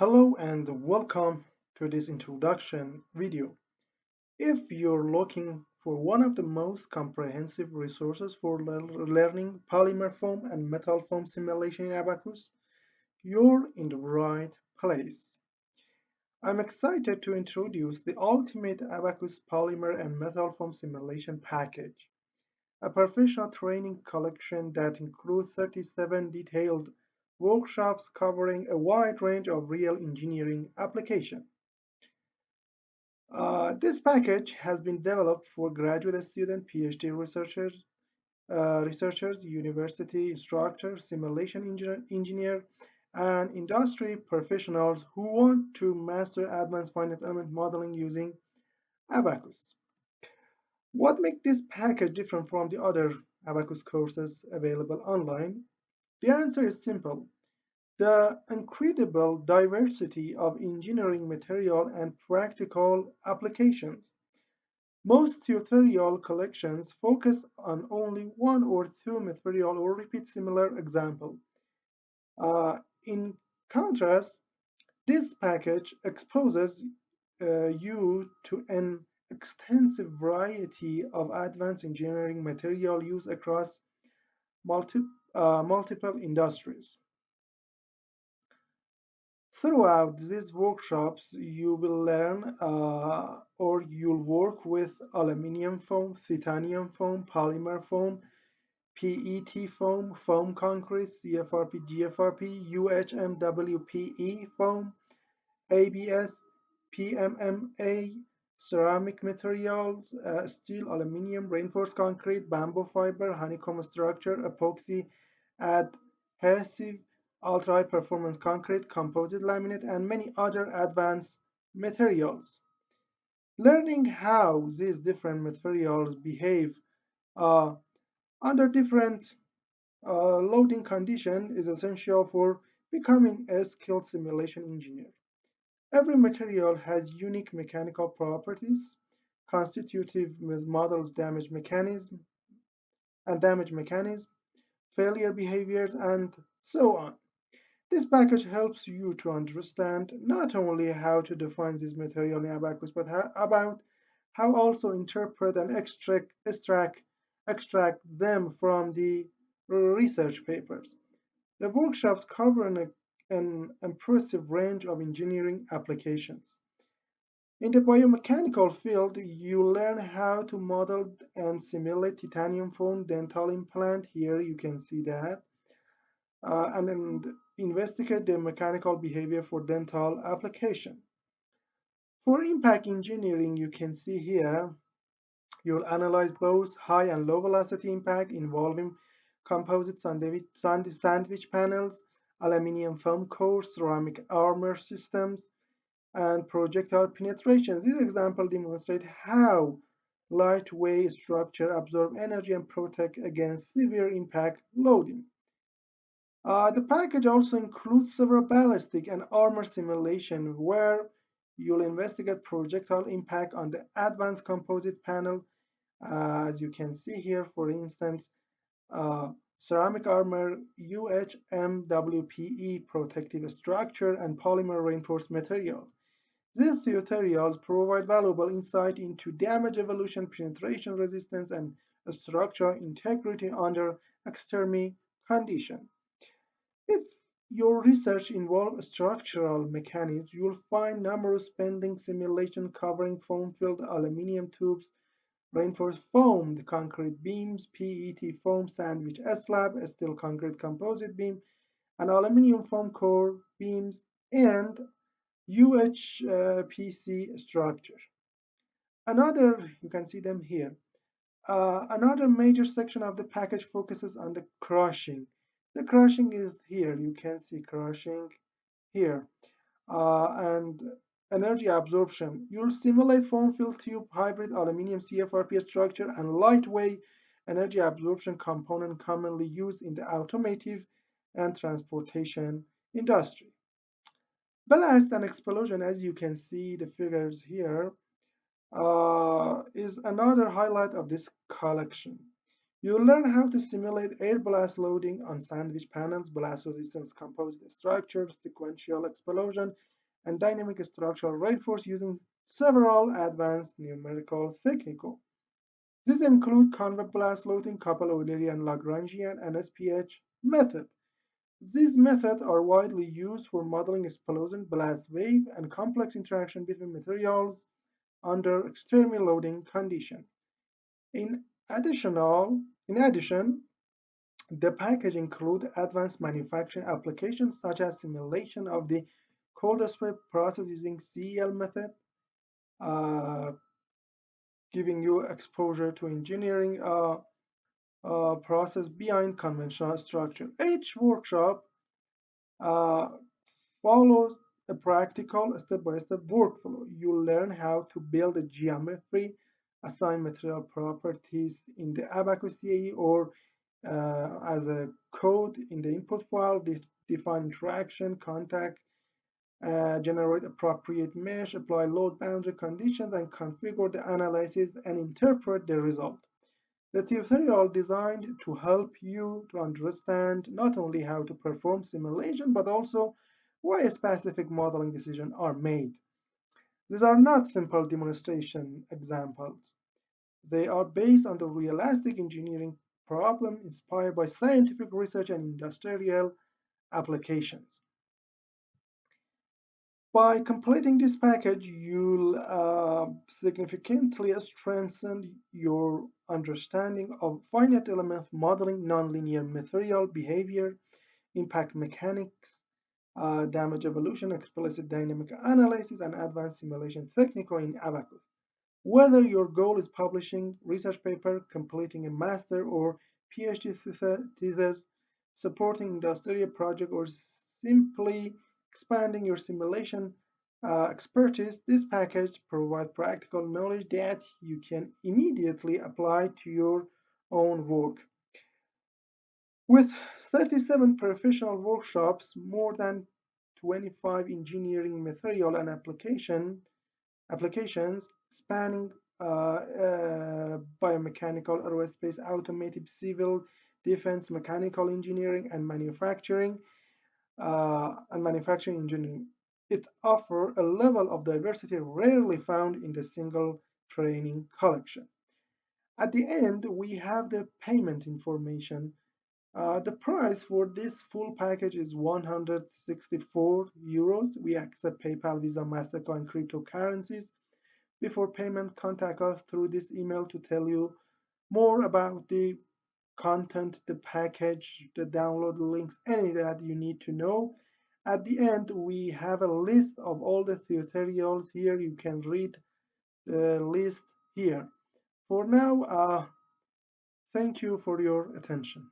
Hello and welcome to this introduction video. If you're looking for one of the most comprehensive resources for learning polymer foam and metal foam simulation in Abaqus, you're in the right place. I'm excited to introduce the ultimate Abaqus polymer and metal foam simulation package, a professional training collection that includes 37 detailed workshops covering a wide range of real engineering applications. This package has been developed for graduate student, PhD researchers, university instructors, simulation engineer, and industry professionals who want to master advanced finite element modeling using Abaqus. What makes this package different from the other Abaqus courses available online? The answer is simple. The incredible diversity of engineering material and practical applications. Most tutorial collections focus on only one or two material or repeat similar example. In contrast, this package exposes you to an extensive variety of advanced engineering material used across multiple industries. Throughout these workshops, you will learn or you'll work with aluminum foam, titanium foam, polymer foam, PET foam, foam concrete, CFRP, GFRP, UHMWPE foam, ABS, PMMA, ceramic materials, steel, aluminum, reinforced concrete, bamboo fiber, honeycomb structure, epoxy, adhesive, ultra-high performance concrete, composite laminate, and many other advanced materials. Learning how these different materials behave uh, under different loading conditions is essential for becoming a skilled simulation engineer. Every material has unique mechanical properties, constitutive with models damage mechanism, failure behaviors, and so on. This package helps you to understand not only how to define this material in Abaqus, but about how also interpret and extract them from the research papers. The workshops cover an impressive range of engineering applications. In the biomechanical field, you learn how to model and simulate titanium foam dental implant. Here you can see that. And then investigate the mechanical behavior for dental application. For impact engineering, you can see here, you'll analyze both high and low velocity impact involving composite sandwich panels, aluminum foam cores, ceramic armor systems, and projectile penetrations. These examples demonstrate how lightweight structure absorb energy and protect against severe impact loading. The package also includes several ballistic and armor simulation where you'll investigate projectile impact on the advanced composite panel. As you can see here, for instance, ceramic armor, UHMWPE protective structure, and polymer reinforced material. These tutorials provide valuable insight into damage evolution, penetration resistance, and structural integrity under extreme conditions. If your research involves structural mechanics, you'll find numerous pending simulations covering foam-filled aluminum tubes, reinforced foamed concrete beams, PET foam sandwich slab, steel concrete composite beam, and aluminum foam core beams, and UHPC structure. You can see them here. Another major section of the package focuses on the crushing. The crushing is here. You can see crushing here. And energy absorption. You'll simulate foam-filled tube hybrid aluminum CFRP structure and lightweight energy absorption component commonly used in the automotive and transportation industry. Blast and explosion, as you can see the figures here, is another highlight of this collection. You'll learn how to simulate air blast loading on sandwich panels, blast resistance composite structure, sequential explosion, and dynamic structural reinforcement using several advanced numerical techniques. These include convex blast loading, coupled Eulerian Lagrangian, and SPH method. These methods are widely used for modeling explosion, blast wave, and complex interaction between materials under extreme loading conditions. In in addition, the package includes advanced manufacturing applications such as simulation of the cold spray process using CEL method, uh, giving you exposure to engineering process behind conventional structure. Each workshop uh, follows a practical step-by-step workflow. You learn how to build a geometry, assign material properties in the Abaqus CAE or as a code in the input file, define interaction, contact, generate appropriate mesh, apply load boundary conditions, and configure the analysis and interpret the result. The tutorial designed to help you to understand not only how to perform simulation, but also why specific modeling decisions are made. These are not simple demonstration examples. They are based on the realistic engineering problem inspired by scientific research and industrial applications. By completing this package, you'll significantly strengthen your understanding of finite element modeling, nonlinear material behavior, impact mechanics, damage evolution, explicit dynamic analysis, and advanced simulation technique in Abaqus. Whether your goal is publishing research paper, completing a master or PhD thesis, supporting industrial project, or simply expanding your simulation expertise, this package provides practical knowledge that you can immediately apply to your own work. With 37 professional workshops, more than 25 engineering material and applications spanning biomechanical, aerospace, automotive, civil, defense, mechanical engineering, and manufacturing engineering. It offers a level of diversity rarely found in the single training collection. At the end, we have the payment information. The price for this full package is 164 euros. We accept PayPal, Visa, MasterCard, and cryptocurrencies. Before payment, contact us through this email to tell you more about the content, the package, the download links, any that you need to know. At the end, we have a list of all the tutorials here. You can read the list here. For now, thank you for your attention.